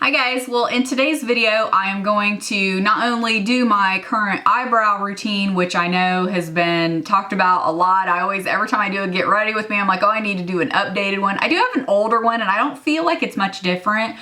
Hi guys, well in today's video I am going to not only do my current eyebrow routine, which I know has been talked about a lot. Every time I do a get ready with me, I'm like, oh, I need to do an updated one. I do have an older one and I don't feel like it's much different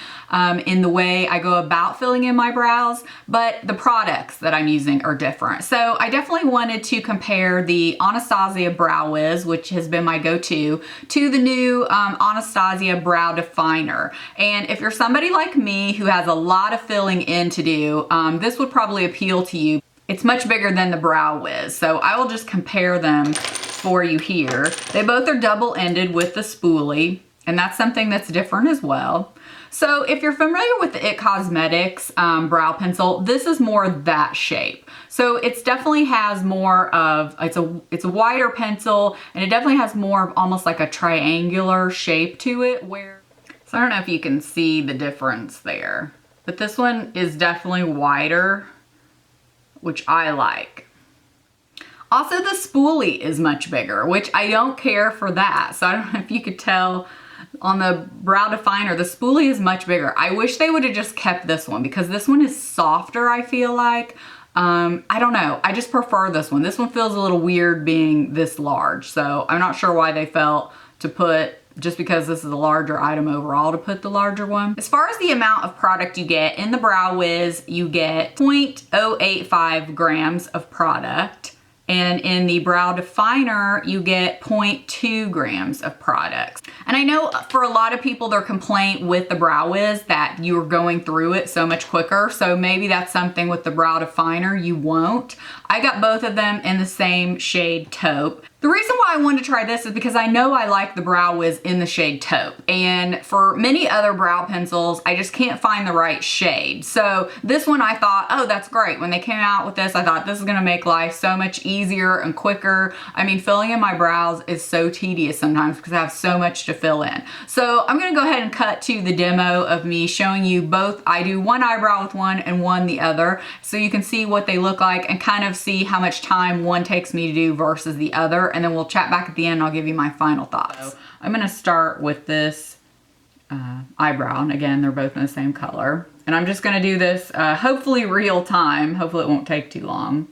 in the way I go about filling in my brows, but the products that I'm using are different. So I definitely wanted to compare the Anastasia Brow Wiz, which has been my go-to, to the new Anastasia Brow Definer. And if you're somebody like me who has a lot of filling in to do, this would probably appeal to you. It's much bigger than the Brow Wiz, so I will just compare them for you here. They both are double-ended with the spoolie, and that's something that's different as well. So if you're familiar with the IT Cosmetics brow pencil, this is more that shape. So it definitely has more of, it's a wider pencil, and it definitely has more of almost like a triangular shape to it where, so I don't know if you can see the difference there, but this one is definitely wider, which I like. Also, the spoolie is much bigger, which I don't care for that. So I don't know if you could tell on the Brow Definer, the spoolie is much bigger. I wish they would have just kept this one because this one is softer, I feel like. I don't know. I just prefer this one. This one feels a little weird being this large. So I'm not sure why they felt to put, just because this is a larger item overall, to put the larger one. As far as the amount of product you get, in the Brow Wiz, you get 0.085 grams of product. And in the Brow Definer, you get 0.2 grams of products. And I know for a lot of people, their complaint with the Brow Wiz that you're going through it so much quicker. So maybe that's something with the Brow Definer you won't. I got both of them in the same shade taupe. The reason why I wanted to try this is because I know I like the Brow Wiz in the shade taupe. And for many other brow pencils, I just can't find the right shade. So this one I thought, oh, that's great. When they came out with this, I thought this is gonna make life so much easier and quicker. I mean, filling in my brows is so tedious sometimes because I have so much to fill in. So I'm gonna go ahead and cut to the demo of me showing you both. I do one eyebrow with one and one the other. So you can see what they look like and kind of see how much time one takes me to do versus the other. And then we'll chat back at the end. I'll give you my final thoughts. So I'm gonna start with this eyebrow. And again, they're both in the same color. And I'm just gonna do this hopefully real time. Hopefully it won't take too long.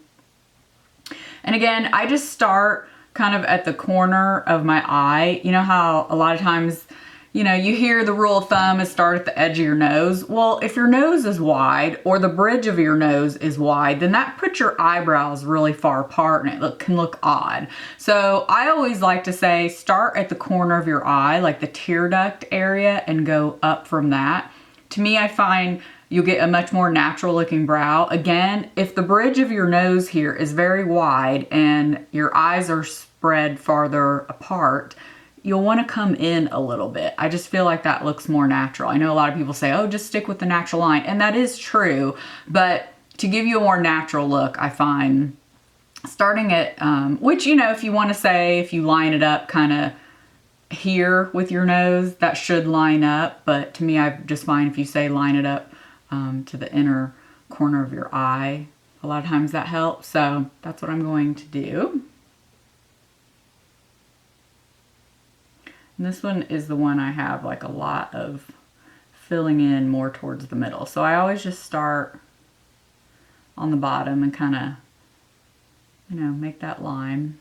And again, I just start kind of at the corner of my eye. You know how a lot of times, you know, you hear the rule of thumb is start at the edge of your nose. Well, if your nose is wide or the bridge of your nose is wide, then that puts your eyebrows really far apart and it can look odd. So I always like to say start at the corner of your eye, like the tear duct area, and go up from that. To me, I find you'll get a much more natural looking brow. Again, if the bridge of your nose here is very wide and your eyes are spread farther apart, you'll want to come in a little bit. I just feel like that looks more natural. I know a lot of people say, oh, just stick with the natural line. And that is true. But to give you a more natural look, I find starting at, which, you know, if you want to say, if you line it up kind of here with your nose, that should line up. But to me, I just find if you say line it up to the inner corner of your eye, a lot of times that helps. So that's what I'm going to do. And this one is the one I have like a lot of filling in more towards the middle. So I always just start on the bottom and kind of, you know, make that line.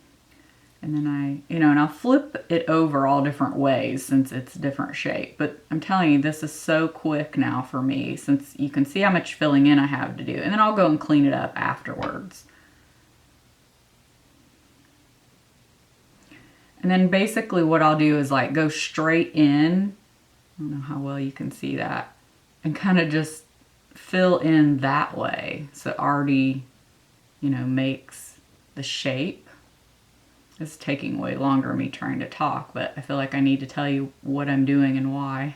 And then and I'll flip it over all different ways since it's a different shape. But I'm telling you, this is so quick now for me since you can see how much filling in I have to do. And then I'll go and clean it up afterwards. And then basically what I'll do is like go straight in, I don't know how well you can see that, and kind of just fill in that way. So it already, you know, makes the shape. It's taking way longer me trying to talk, but I feel like I need to tell you what I'm doing and why.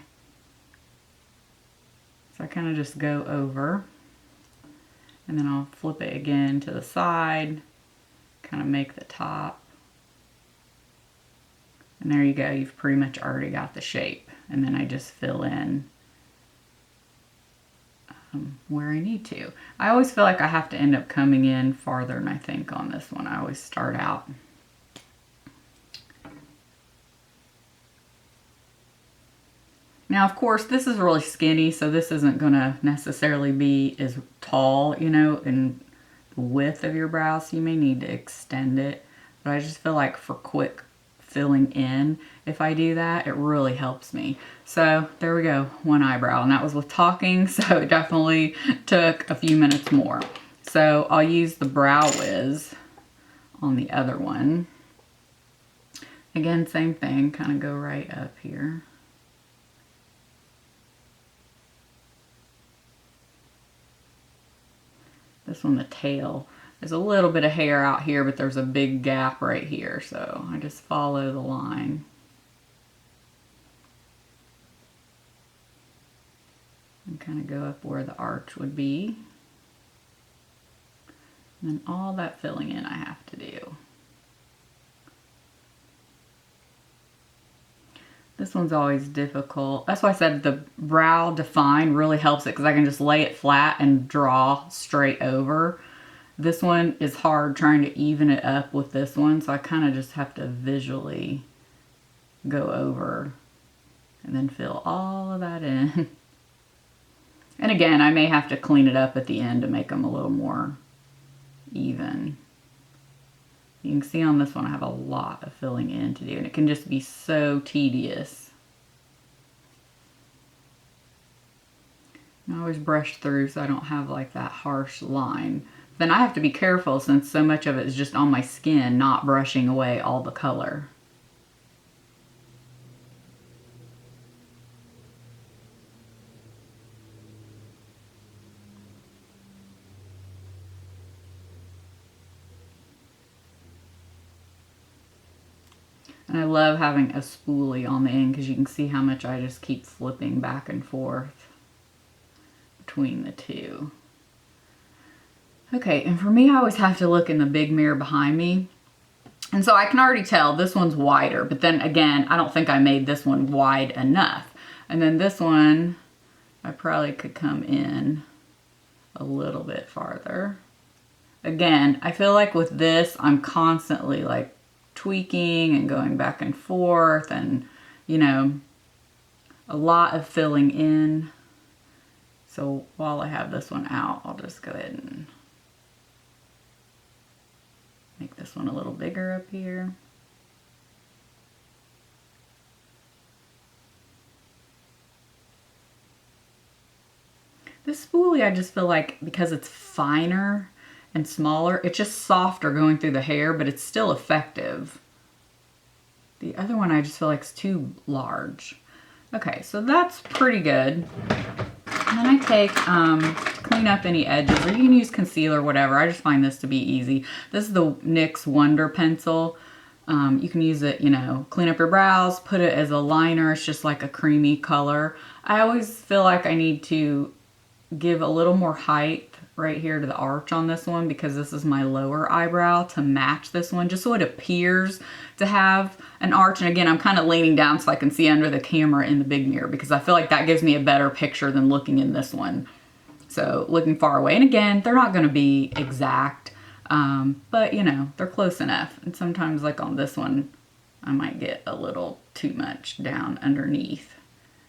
So I kind of just go over, and then I'll flip it again to the side, kind of make the top. And there you go, you've pretty much already got the shape. And then I just fill in where I need to. I always feel like I have to end up coming in farther than I think on this one. I always start out. Now, of course, this is really skinny, so this isn't gonna necessarily be as tall, you know, in the width of your brows. So you may need to extend it. But I just feel like for quick filling in, if I do that, it really helps me. So there we go, one eyebrow, and that was with talking, so it definitely took a few minutes more. So I'll use the Brow Wiz on the other one. Again, same thing, kind of go right up here. This one, the tail, there's a little bit of hair out here, but there's a big gap right here, so I just follow the line. And kind of go up where the arch would be. And then all that filling in I have to do. This one's always difficult. That's why I said the Brow Define really helps it, because I can just lay it flat and draw straight over. This one is hard trying to even it up with this one, so I kind of just have to visually go over and then fill all of that in. And again, I may have to clean it up at the end to make them a little more even. You can see on this one I have a lot of filling in to do, and it can just be so tedious. I always brush through so I don't have like that harsh line. Then I have to be careful since so much of it is just on my skin, not brushing away all the color. And I love having a spoolie on the end because you can see how much I just keep flipping back and forth between the two. Okay, and for me, I always have to look in the big mirror behind me. And so I can already tell this one's wider, but then again, I don't think I made this one wide enough. And then this one, I probably could come in a little bit farther. Again, I feel like with this, I'm constantly like tweaking and going back and forth and, you know, a lot of filling in. So while I have this one out, I'll just go ahead and make this one a little bigger up here. This spoolie, I just feel like because it's finer and smaller, it's just softer going through the hair, but it's still effective. The other one I just feel like is too large. Okay, so that's pretty good. And then I take, clean up any edges, or you can use concealer, whatever. I just find this to be easy. This is the NYX Wonder Pencil. You can use it, you know, clean up your brows, put it as a liner. It's just like a creamy color. I always feel like I need to give a little more height right here to the arch on this one because this is my lower eyebrow to match this one, just so it appears to have an arch. And again, I'm kind of leaning down so I can see under the camera in the big mirror because I feel like that gives me a better picture than looking in this one. So looking far away. And again, they're not going to be exact, but you know, they're close enough. And sometimes like on this one, I might get a little too much down underneath.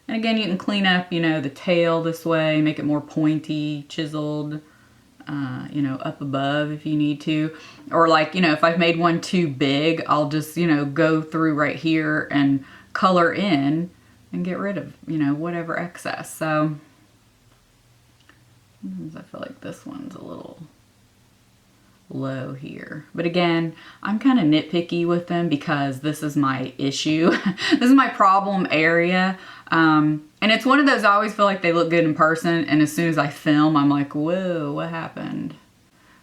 And again, you can clean up, you know, the tail this way, make it more pointy, chiseled, you know, up above if you need to. Or like, you know, if I've made one too big, I'll just, you know, go through right here and color in and get rid of, you know, whatever excess. So sometimes I feel like this one's a little low here. But again, I'm kind of nitpicky with them because this is my issue. This is my problem area. And it's one of those, I always feel like they look good in person, and as soon as I film, I'm like, whoa, what happened?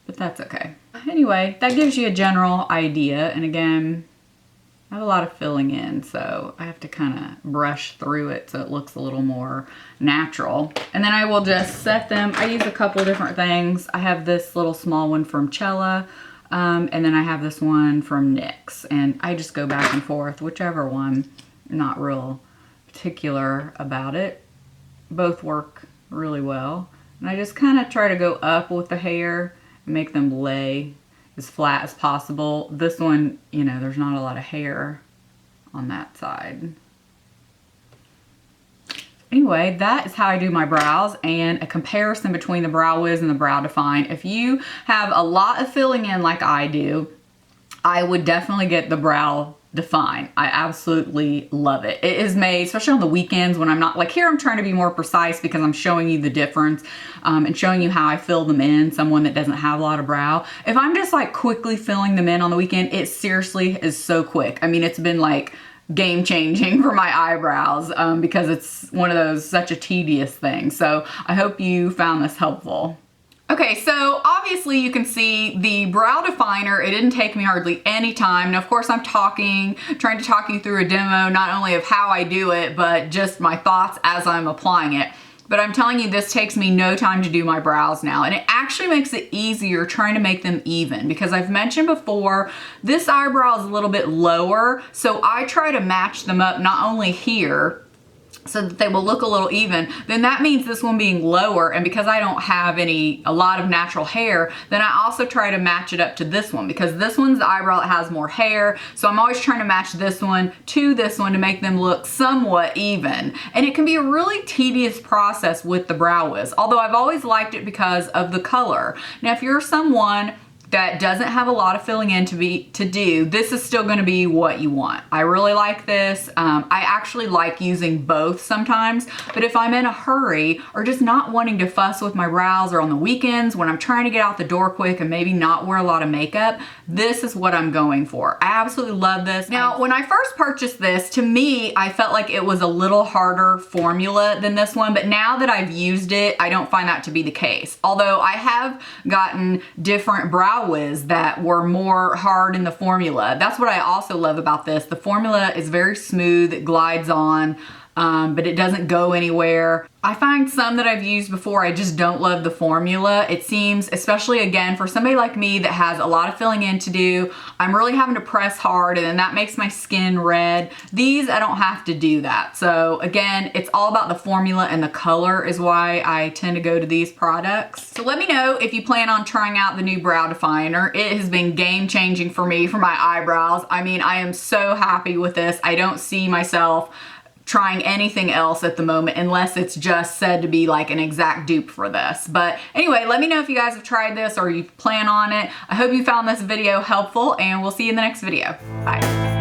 But that's okay. Anyway, that gives you a general idea. And again, I have a lot of filling in, so I have to kind of brush through it so it looks a little more natural. And then I will just set them. I use a couple different things. I have this little small one from Cella, and then I have this one from NYX. And I just go back and forth, whichever one. Not real particular about it. Both work really well. And I just kind of try to go up with the hair and make them lay as flat as possible. This one, you know, there's not a lot of hair on that side. So Anyway, that is how I do my brows, and a comparison between the Brow Wiz and the Brow Define. If you have a lot of filling in like I do, I would definitely get the Brow Define. I absolutely love it. It is made, especially on the weekends when I'm not, like here I'm trying to be more precise because I'm showing you the difference and showing you how I fill them in, someone that doesn't have a lot of brow. If I'm just like quickly filling them in on the weekend, it seriously is so quick. I mean, it's been like game changing for my eyebrows because it's one of those, such a tedious thing. So I hope you found this helpful. Okay, so obviously you can see the Brow Definer, it didn't take me hardly any time. Now, of course, I'm trying to talk you through a demo, not only of how I do it, but just my thoughts as I'm applying it. But I'm telling you, this takes me no time to do my brows now. And it actually makes it easier trying to make them even, because I've mentioned before, this eyebrow is a little bit lower. So I try to match them up not only here, so that they will look a little even, then that means this one being lower, and because I don't have a lot of natural hair, then I also try to match it up to this one, because this one's the eyebrow that has more hair, so I'm always trying to match this one to this one to make them look somewhat even. And it can be a really tedious process with the Brow Wiz, although I've always liked it because of the color. Now, if you're someone that doesn't have a lot of filling in to do, this is still going to be what you want. I really like this. I actually like using both sometimes, but if I'm in a hurry or just not wanting to fuss with my brows, or on the weekends when I'm trying to get out the door quick and maybe not wear a lot of makeup, this is what I'm going for. I absolutely love this. Now, when I first purchased this, to me, I felt like it was a little harder formula than this one, but now that I've used it, I don't find that to be the case. Although I have gotten different Brow Wiz that were more hard in the formula. That's what I also love about this. The formula is very smooth, it glides on, but it doesn't go anywhere. I find some that I've used before, I just don't love the formula. It seems, especially again, for somebody like me that has a lot of filling in to do, I'm really having to press hard, and then that makes my skin red. These, I don't have to do that. So again, it's all about the formula, and the color is why I tend to go to these products. So let me know if you plan on trying out the new Brow Definer. It has been game changing for me, for my eyebrows. I mean, I am so happy with this. I don't see myself trying anything else at the moment unless it's just said to be like an exact dupe for this. But anyway, let me know if you guys have tried this or you plan on it. I hope you found this video helpful, and we'll see you in the next video. Bye.